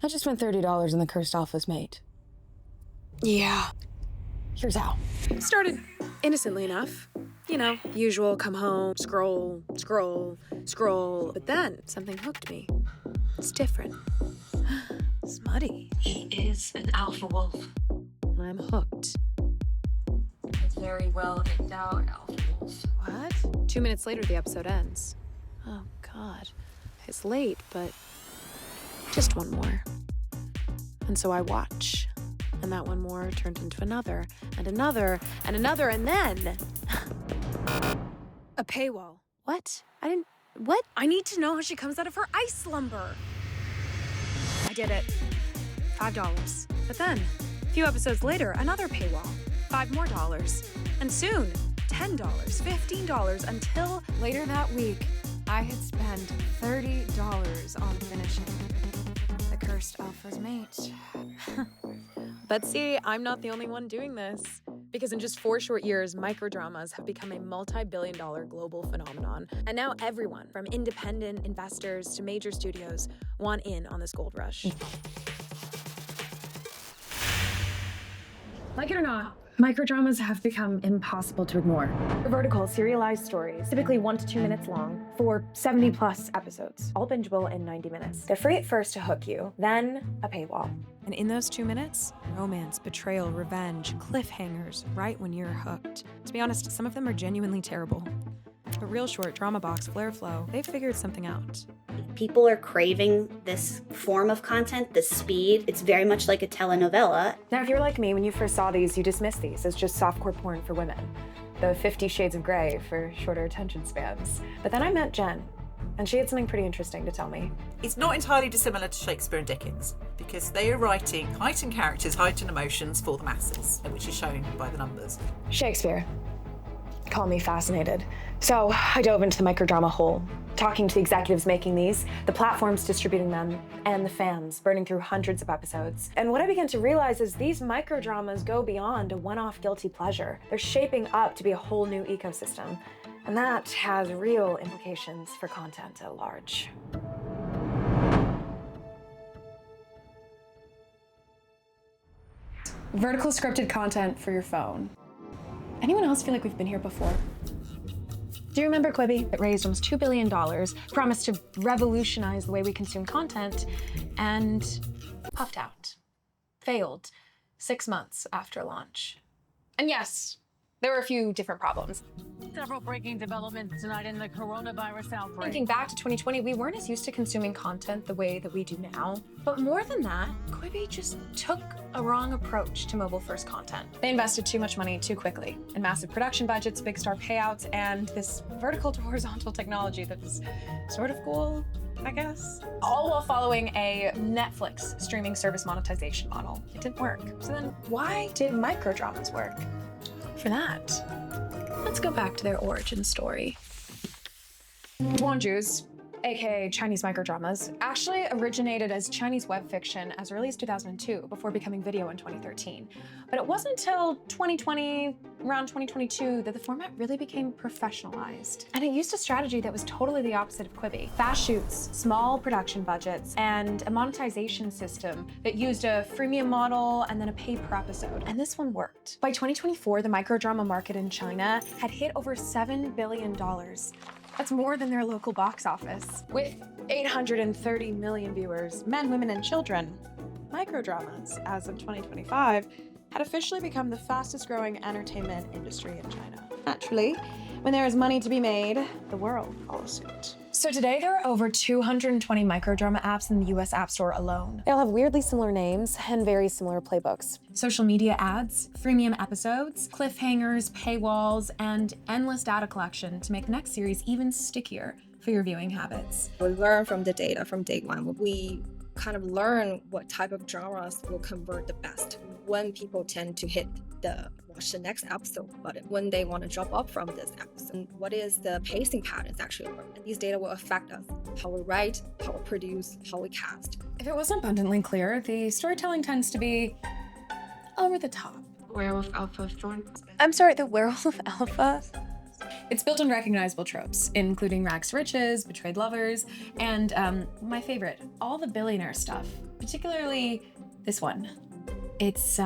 I just spent $30 on the Cursed Alpha's mate. Yeah. Here's how. Started innocently enough. You know, usual, come home, scroll, scroll, scroll. But then something hooked me. It's different. Smutty. He is an alpha wolf. I'm hooked. A very well endowed alpha wolf. What? 2 minutes later, the episode ends. Oh, God. It's late, but just one more. And so I watch. And that one more turned into another, and another, and another, and then... a paywall. What? What? I need to know how she comes out of her ice slumber. I did it. $5. But then, a few episodes later, another paywall. $5 more. And soon, $10, $15, until later that week, I had spent $30 on finishing The Cursed Alpha's Mate. But see, I'm not the only one doing this. Because in just 4 short years, microdramas have become a multi-billion-dollar global phenomenon. And now everyone, from independent investors to major studios, want in on this gold rush. Like it or not, microdramas have become impossible to ignore. Vertical, serialized stories, typically 1 to 2 minutes long, for 70+ episodes, all bingeable in 90 minutes. They're free at first to hook you, then a paywall. And in those 2 minutes, romance, betrayal, revenge, cliffhangers, right when you're hooked. To be honest, some of them are genuinely terrible. But Real Short, Drama Box, Flare Flow, they've figured something out. People are craving this form of content, this speed. It's very much like a telenovela. Now, if you're like me, when you first saw these, you dismissed these as just softcore porn for women. The 50 Shades of Grey for shorter attention spans. But then I met Jen, and she had something pretty interesting to tell me. It's not entirely dissimilar to Shakespeare and Dickens, because they are writing heightened characters, heightened emotions for the masses, which is shown by the numbers. Shakespeare. Call me fascinated. So I dove into the microdrama hole, talking to the executives making these, the platforms distributing them, and the fans burning through hundreds of episodes. And what I began to realize is these microdramas go beyond a one-off guilty pleasure. They're shaping up to be a whole new ecosystem. And that has real implications for content at large. Vertical scripted content for your phone. Anyone else feel like we've been here before? Do you remember Quibi? It raised almost $2 billion, promised to revolutionize the way we consume content, and puffed out. Failed 6 months after launch. And yes, there were a few different problems. Several breaking developments tonight in the coronavirus outbreak. Thinking back to 2020, we weren't as used to consuming content the way that we do now. But more than that, Quibi just took a wrong approach to mobile-first content. They invested too much money too quickly in massive production budgets, big star payouts, and this vertical to horizontal technology that is sort of cool, I guess. All while following a Netflix streaming service monetization model. It didn't work. So then why did microdramas work? For that, let's go back to their origin story. Ju's, aka Chinese microdramas, actually originated as Chinese web fiction as early as 2002 before becoming video in 2013. But it wasn't until 2020, around 2022, that the format really became professionalized. And it used a strategy that was totally the opposite of Quibi. Fast shoots, small production budgets, and a monetization system that used a freemium model and then a pay per episode. And this one worked. By 2024, the microdrama market in China had hit over $7 billion. That's more than their local box office. With 830 million viewers, men, women, and children, microdramas, as of 2025, had officially become the fastest growing entertainment industry in China. Naturally, when there is money to be made, the world follows suit. So today there are over 220 microdrama apps in the US App Store alone. They all have weirdly similar names and very similar playbooks. Social media ads, freemium episodes, cliffhangers, paywalls, and endless data collection to make the next series even stickier for your viewing habits. We learn from the data from day one. We kind of learn what type of genres will convert the best, when people tend to watch the next episode, but when they want to drop off from this episode, and what is the pacing patterns actually. And these data will affect us, how we write, how we produce, how we cast. If it wasn't abundantly clear, the storytelling tends to be over the top. Werewolf Alpha Thorn. I'm sorry, the Werewolf Alpha? It's built on recognizable tropes, including rags to riches, betrayed lovers, and my favorite, all the billionaire stuff, particularly this one. It's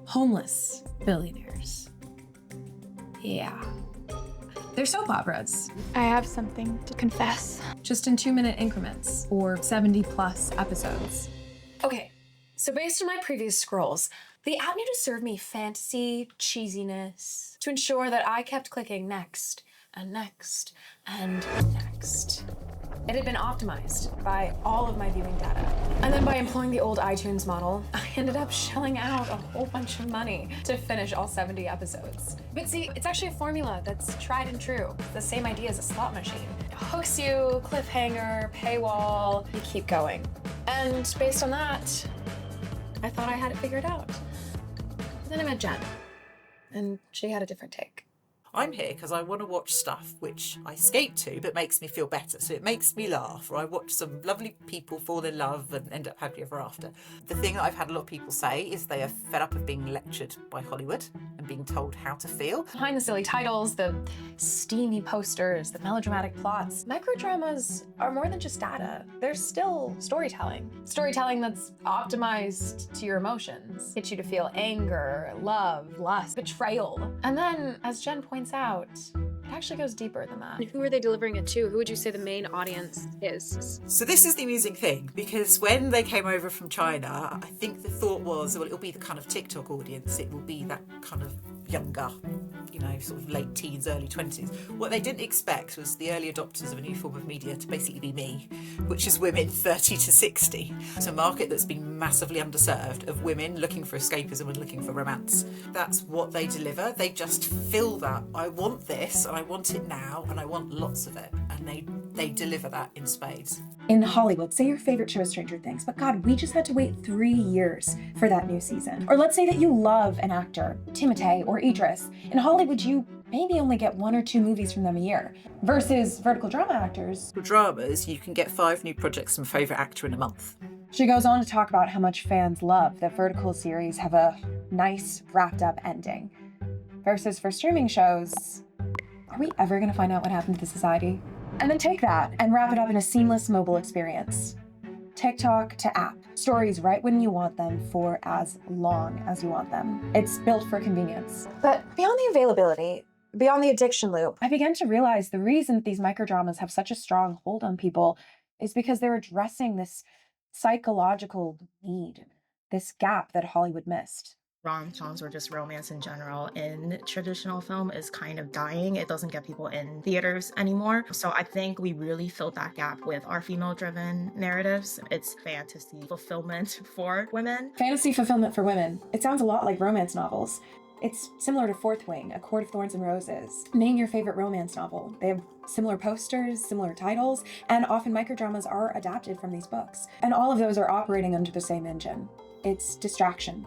homeless billionaires. Yeah. They're soap operas, I have something to confess. just in 2-minute increments or 70+ episodes. Okay, so based on my previous scrolls, the app knew to serve me fantasy cheesiness to ensure that I kept clicking next and next and next. It had been optimized by all of my viewing data. And then by employing the old iTunes model, I ended up shelling out a whole bunch of money to finish all 70 episodes. But see, it's actually a formula that's tried and true. It's the same idea as a slot machine. It hooks you, cliffhanger, paywall, you keep going. And based on that, I thought I had it figured out. But then I met Jen, and she had a different take. I'm here because I want to watch stuff which I escape to but makes me feel better. So it makes me laugh, or I watch some lovely people fall in love and end up happily ever after. The thing that I've had a lot of people say is they are fed up of being lectured by Hollywood and being told how to feel. Behind the silly titles, the steamy posters, the melodramatic plots, microdramas are more than just data. They're still storytelling. Storytelling that's optimized to your emotions. Get you to feel anger, love, lust, betrayal. And then, as Jen points out, it actually goes deeper than that. And who are they delivering it to? Who would you say the main audience is? So this is the amusing thing, because when they came over from China, I think the thought was, well, it'll be the kind of TikTok audience. It will be that kind of younger, sort of late teens, early 20s. What they didn't expect was the early adopters of a new form of media to basically be me, which is women 30 to 60. It's a market that's been massively underserved of women looking for escapism and looking for romance. That's what they deliver. They just fill that. I want this, and I want it now, and I want lots of it. And they deliver that in spades. In Hollywood, say your favorite show is Stranger Things, but God, we just had to wait 3 years for that new season. Or let's say that you love an actor, Timothée or Idris. In Hollywood, you maybe only get 1 or 2 movies from them a year. Versus vertical drama actors. For dramas, you can get 5 new projects from a favourite actor in a month. She goes on to talk about how much fans love that vertical series have a nice, wrapped-up ending. Versus for streaming shows, are we ever going to find out what happened to the society? And then take that and wrap it up in a seamless mobile experience. TikTok to app. Stories right when you want them for as long as you want them. It's built for convenience. But beyond the availability, beyond the addiction loop, I began to realize the reason these microdramas have such a strong hold on people is because they're addressing this psychological need, this gap that Hollywood missed. Rom-coms or just romance in general in traditional film is kind of dying. It doesn't get people in theaters anymore. So I think we really filled that gap with our female-driven narratives. It's fantasy fulfillment for women. Fantasy fulfillment for women. It sounds a lot like romance novels. It's similar to Fourth Wing, A Court of Thorns and Roses. Name your favorite romance novel. They have similar posters, similar titles, and often microdramas are adapted from these books. And all of those are operating under the same engine. It's distraction.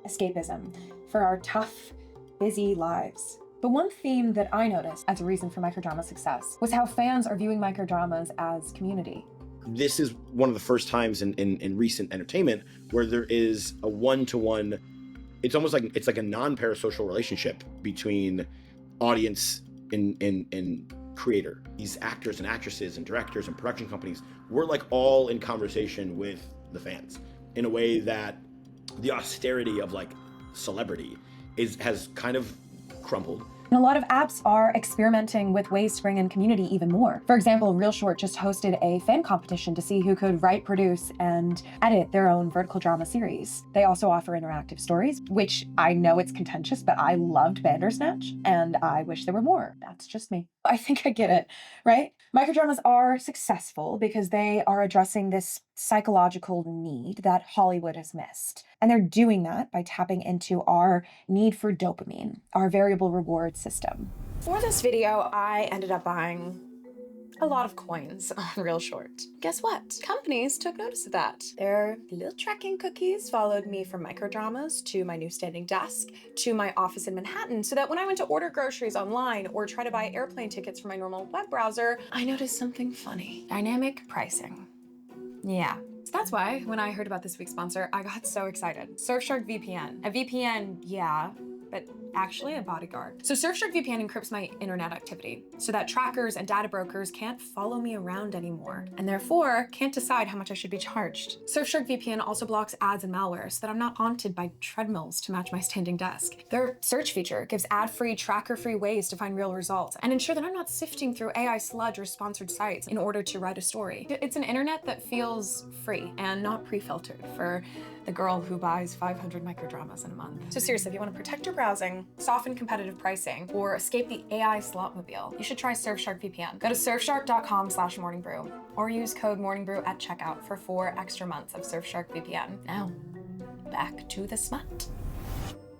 Escapism for our tough, busy lives. But one theme that I noticed as a reason for microdrama success was how fans are viewing microdramas as community. This is one of the first times in recent entertainment where there is a one-to-one, it's almost like it's like a non-parasocial relationship between audience and creator. These actors and actresses and directors and production companies, we're like all in conversation with the fans in a way that the austerity of like celebrity has kind of crumbled. And a lot of apps are experimenting with ways to bring in community even more. For example, Real Short just hosted a fan competition to see who could write, produce, and edit their own vertical drama series. They also offer interactive stories, which I know it's contentious, but I loved Bandersnatch, and I wish there were more. That's just me. I think I get it, right? Microdramas are successful because they are addressing this psychological need that Hollywood has missed. And they're doing that by tapping into our need for dopamine, our variable reward system. For this video, I ended up buying a lot of coins on Real Short. Guess what? Companies took notice of that. Their little tracking cookies followed me from microdramas to my new standing desk to my office in Manhattan, so that when I went to order groceries online or try to buy airplane tickets for my normal web browser, I noticed something funny. Dynamic pricing. Yeah. So that's why when I heard about this week's sponsor, I got so excited. Surfshark VPN. A VPN, yeah, but actually a bodyguard. So Surfshark VPN encrypts my internet activity so that trackers and data brokers can't follow me around anymore, and therefore can't decide how much I should be charged. Surfshark VPN also blocks ads and malware so that I'm not haunted by treadmills to match my standing desk. Their search feature gives ad-free, tracker-free ways to find real results and ensure that I'm not sifting through AI sludge or sponsored sites in order to write a story. It's an internet that feels free and not pre-filtered for the girl who buys 500 microdramas in a month. So seriously, if you want to protect your browsing, soften competitive pricing, or escape the AI slotmobile, you should try Surfshark VPN. Go to surfshark.com/morningbrew or use code morningbrew at checkout for 4 extra months of Surfshark VPN. Now, back to the smut.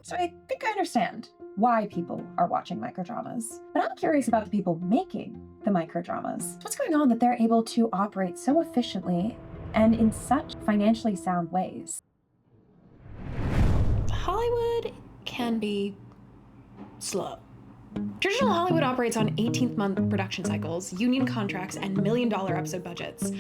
So I think I understand why people are watching microdramas, but I'm curious about the people making the microdramas. What's going on that they're able to operate so efficiently and in such financially sound ways? Hollywood can be slow. Traditional Hollywood operates on 18th-month production cycles, union contracts, and million-dollar episode budgets.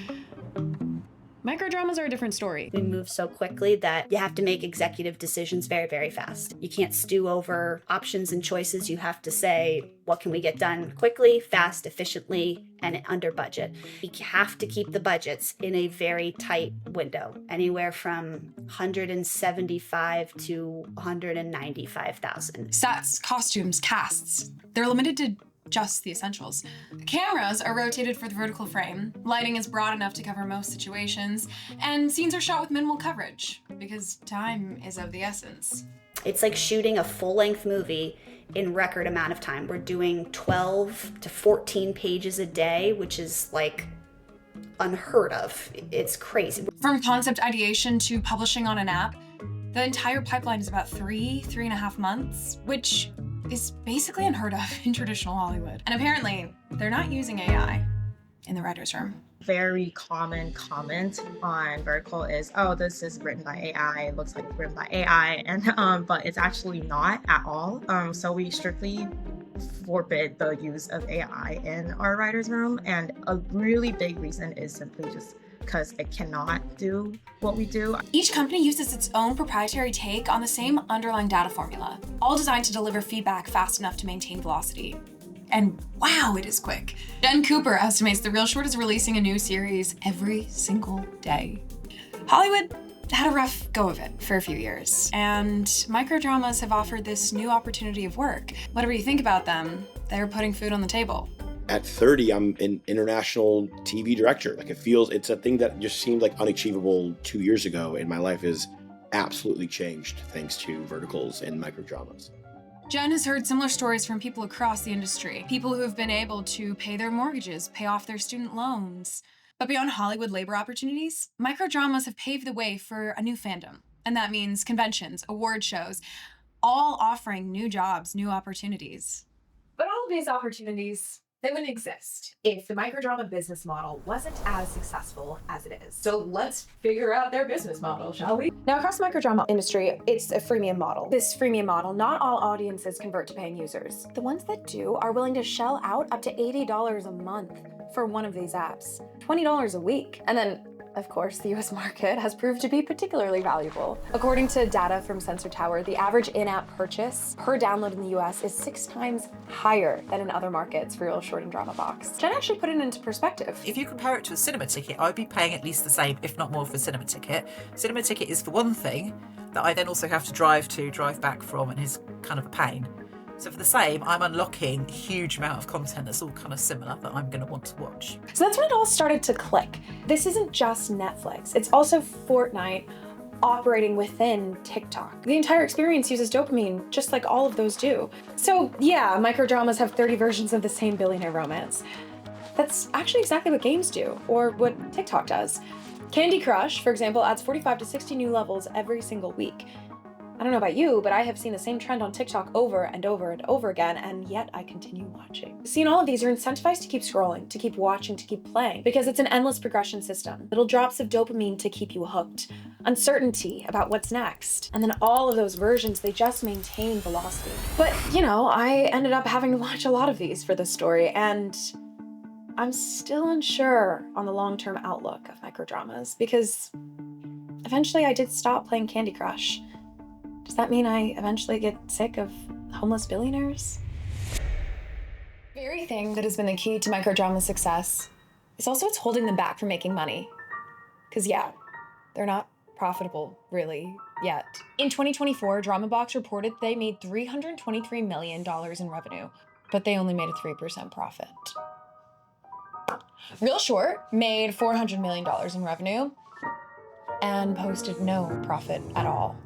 Microdramas are a different story. We move so quickly that you have to make executive decisions very, very fast. You can't stew over options and choices. You have to say, what can we get done quickly, fast, efficiently, and under budget? We have to keep the budgets in a very tight window, anywhere from $175,000 to $195,000. Sets, costumes, casts. They're limited to just the essentials. Cameras are rotated for the vertical frame, lighting is broad enough to cover most situations, and scenes are shot with minimal coverage, because time is of the essence. It's like shooting a full-length movie in record amount of time. We're doing 12 to 14 pages a day, which is like unheard of. It's crazy. From concept ideation to publishing on an app, the entire pipeline is about 3.5 months, which is basically unheard of in traditional Hollywood. And apparently, they're not using AI in the writer's room. Very common comment on Vertical is, oh, this is written by AI. It looks like it's written by AI, and but it's actually not at all. So we strictly forbid the use of AI in our writer's room, and a really big reason is simply just because it cannot do what we do. Each company uses its own proprietary take on the same underlying data formula, all designed to deliver feedback fast enough to maintain velocity. And wow, it is quick. Jen Cooper estimates The Real Short is releasing a new series every single day. Hollywood had a rough go of it for a few years, and microdramas have offered this new opportunity of work. Whatever you think about them, they're putting food on the table. At 30, I'm an international TV director. Like, it's a thing that just seemed like unachievable 2 years ago, and my life has absolutely changed thanks to verticals and microdramas. Jen has heard similar stories from people across the industry, people who have been able to pay their mortgages, pay off their student loans. But beyond Hollywood labor opportunities, microdramas have paved the way for a new fandom. And that means conventions, award shows, all offering new jobs, new opportunities. But all of these opportunities, they wouldn't exist if the microdrama business model wasn't as successful as it is. So let's figure out their business model, shall we? Now, across the microdrama industry, it's a freemium model. This freemium model, not all audiences convert to paying users. The ones that do are willing to shell out up to $80 a month for one of these apps, $20 a week. And then, of course, the US market has proved to be particularly valuable. According to data from Sensor Tower, the average in-app purchase per download in the US is 6 times higher than in other markets for Real Short and Drama Box. Jen actually put it into perspective. If you compare it to a cinema ticket, I'd be paying at least the same, if not more, for a cinema ticket. Cinema ticket is the one thing that I then also have to drive back from, and is kind of a pain. So for the same, I'm unlocking a huge amount of content that's all kind of similar that I'm going to want to watch. So that's when it all started to click. This isn't just Netflix. It's also Fortnite operating within TikTok. The entire experience uses dopamine, just like all of those do. So yeah, microdramas have 30 versions of the same billionaire romance. That's actually exactly what games do, or what TikTok does. Candy Crush, for example, adds 45 to 60 new levels every single week. I don't know about you, but I have seen the same trend on TikTok over and over and over again, and yet I continue watching. See, in all of these, you're incentivized to keep scrolling, to keep watching, to keep playing, because it's an endless progression system. Little drops of dopamine to keep you hooked, uncertainty about what's next, and then all of those versions, they just maintain velocity. But, I ended up having to watch a lot of these for this story, and I'm still unsure on the long-term outlook of microdramas, because eventually I did stop playing Candy Crush. Does that mean I eventually get sick of homeless billionaires. The very thing that has been the key to microdrama's success is also it's holding them back from making money. Because yeah, they're not profitable, really, yet. In 2024, DramaBox reported they made $323 million in revenue, but they only made a 3% profit. Real Short made $400 million in revenue and posted no profit at all.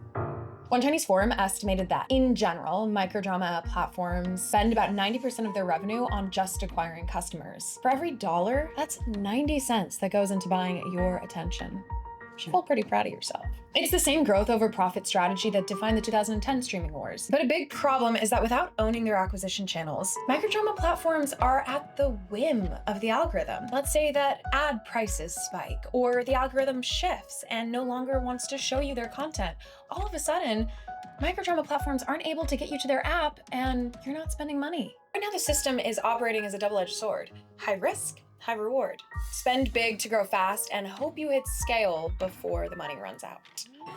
One Chinese forum estimated that, in general, microdrama platforms spend about 90% of their revenue on just acquiring customers. For every dollar, that's 90 cents that goes into buying your attention. You should feel pretty proud of yourself. It's the same growth over profit strategy that defined the 2010 streaming wars. But a big problem is that without owning their acquisition channels, microdrama platforms are at the whim of the algorithm. Let's say that ad prices spike, or the algorithm shifts and no longer wants to show you their content. All of a sudden, microdrama platforms aren't able to get you to their app and you're not spending money. Right now the system is operating as a double-edged sword. High risk, high reward. Spend big to grow fast and hope you hit scale before the money runs out.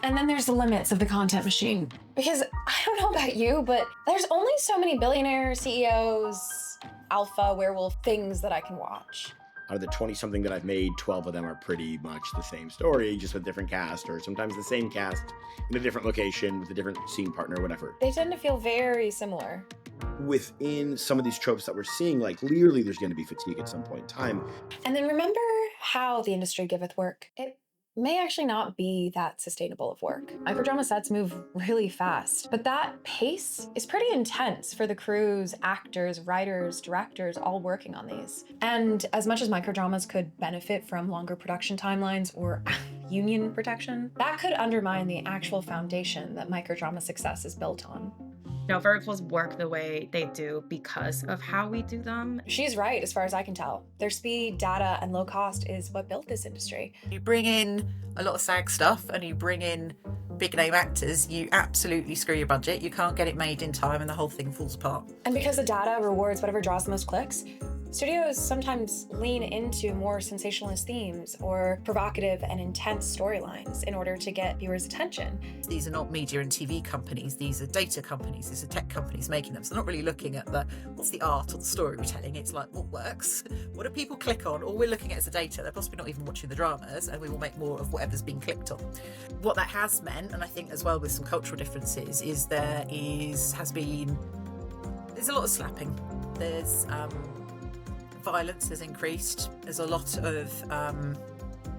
And then there's the limits of the content machine. Because I don't know about you, but there's only so many billionaire CEOs, alpha, werewolf things that I can watch. Out of the 20-something that I've made, 12 of them are pretty much the same story, just with different cast, or sometimes the same cast in a different location with a different scene partner, whatever. They tend to feel very similar. Within some of these tropes that we're seeing, like clearly there's going to be fatigue at some point in time. And then remember how the industry giveth work. It may actually not be that sustainable of work. Microdrama sets move really fast, but that pace is pretty intense for the crews, actors, writers, directors, all working on these. And as much as microdramas could benefit from longer production timelines or union protection, that could undermine the actual foundation that microdrama success is built on. You know, verticals work the way they do because of how we do them. She's right, as far as I can tell. Their speed, data, and low cost is what built this industry. You bring in a lot of SAG stuff and you bring in big name actors, you absolutely screw your budget. You can't get it made in time and the whole thing falls apart. And because the data rewards whatever draws the most clicks, studios sometimes lean into more sensationalist themes or provocative and intense storylines in order to get viewers' attention. These are not media and TV companies, these are data companies, these are tech companies making them. So they're not really looking at what's the art or the story we're telling, it's like what works, what do people click on? All we're looking at is the data, they're possibly not even watching the dramas, and we will make more of whatever's being clicked on. What that has meant, and I think as well with some cultural differences, is there's a lot of slapping. There's violence has increased. There's a lot of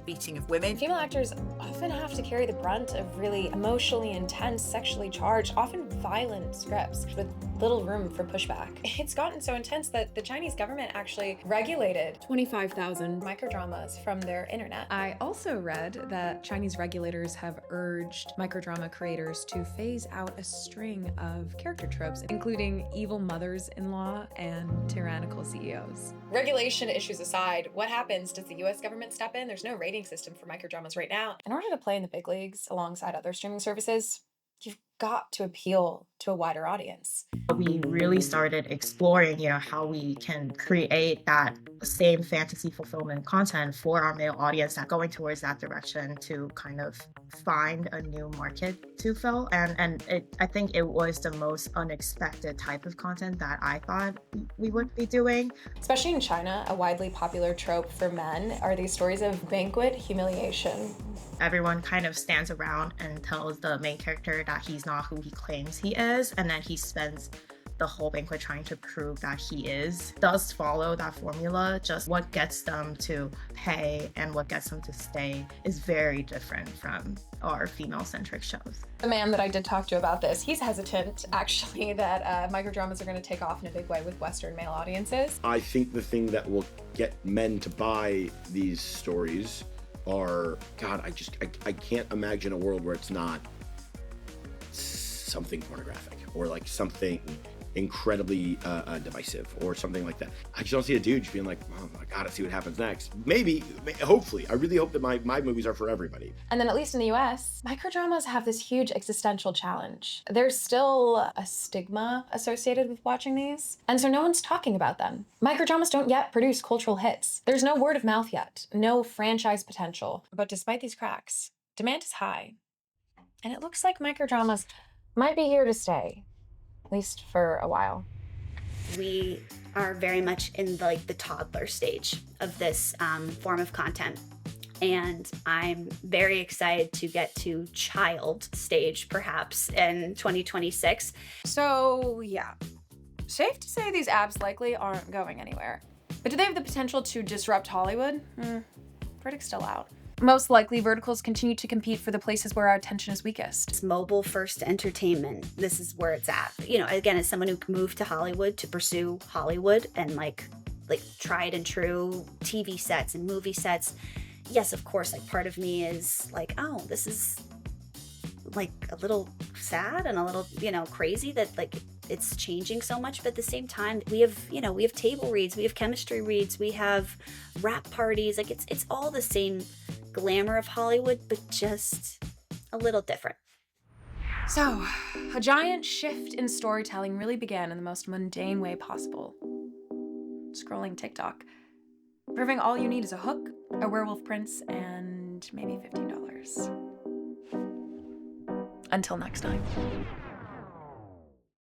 beating of women. Female actors often have to carry the brunt of really emotionally intense, sexually charged, often violent scripts with little room for pushback. It's gotten so intense that the Chinese government actually regulated 25,000 microdramas from their internet. I also read that Chinese regulators have urged microdrama creators to phase out a string of character tropes, including evil mothers-in-law and tyrannical CEOs. Regulation issues aside, what happens? Does the US government step in? There's no rating system for microdramas right now. In order to play in the big leagues alongside other streaming services, you've got to appeal to a wider audience. We really started exploring, how we can create that same fantasy fulfillment content for our male audience, that going towards that direction to kind of find a new market to fill. And I think it was the most unexpected type of content that I thought we would be doing. Especially in China, a widely popular trope for men are these stories of banquet humiliation. Everyone kind of stands around and tells the main character that he's not who he claims he is, and then he spends the whole banquet trying to prove that he is. Does follow that formula, just what gets them to pay and what gets them to stay is very different from our female-centric shows. The man that I did talk to about this, he's hesitant actually that microdramas are going to take off in a big way with Western male audiences. I think the thing that will get men to buy these stories are, God, I can't imagine a world where it's not something pornographic or like something incredibly divisive or something like that. I just don't see a dude just being like, oh my God, I see what happens next. Maybe, hopefully. I really hope that my movies are for everybody. And then at least in the US, microdramas have this huge existential challenge. There's still a stigma associated with watching these, and so no one's talking about them. Microdramas don't yet produce cultural hits. There's no word of mouth yet, no franchise potential. But despite these cracks, demand is high. And it looks like microdramas might be here to stay. at least for a while. We are very much in the toddler stage of this form of content. And I'm very excited to get to child stage, perhaps, in 2026. So, yeah. Safe to say these apps likely aren't going anywhere. But do they have the potential to disrupt Hollywood? Verdict's still out. Most likely, verticals continue to compete for the places where our attention is weakest. It's mobile first entertainment. This is where it's at. You know, again, as someone who moved to Hollywood to pursue Hollywood and like tried and true TV sets and movie sets, yes, of course, like part of me is like, oh, this is like a little sad and a little, crazy that like it's changing so much. But at the same time, we have table reads, we have chemistry reads, we have rap parties. Like it's all the same glamour of Hollywood, but just a little different. So, a giant shift in storytelling really began in the most mundane way possible. Scrolling TikTok. Proving all you need is a hook, a werewolf prince, and maybe $15. Until next time.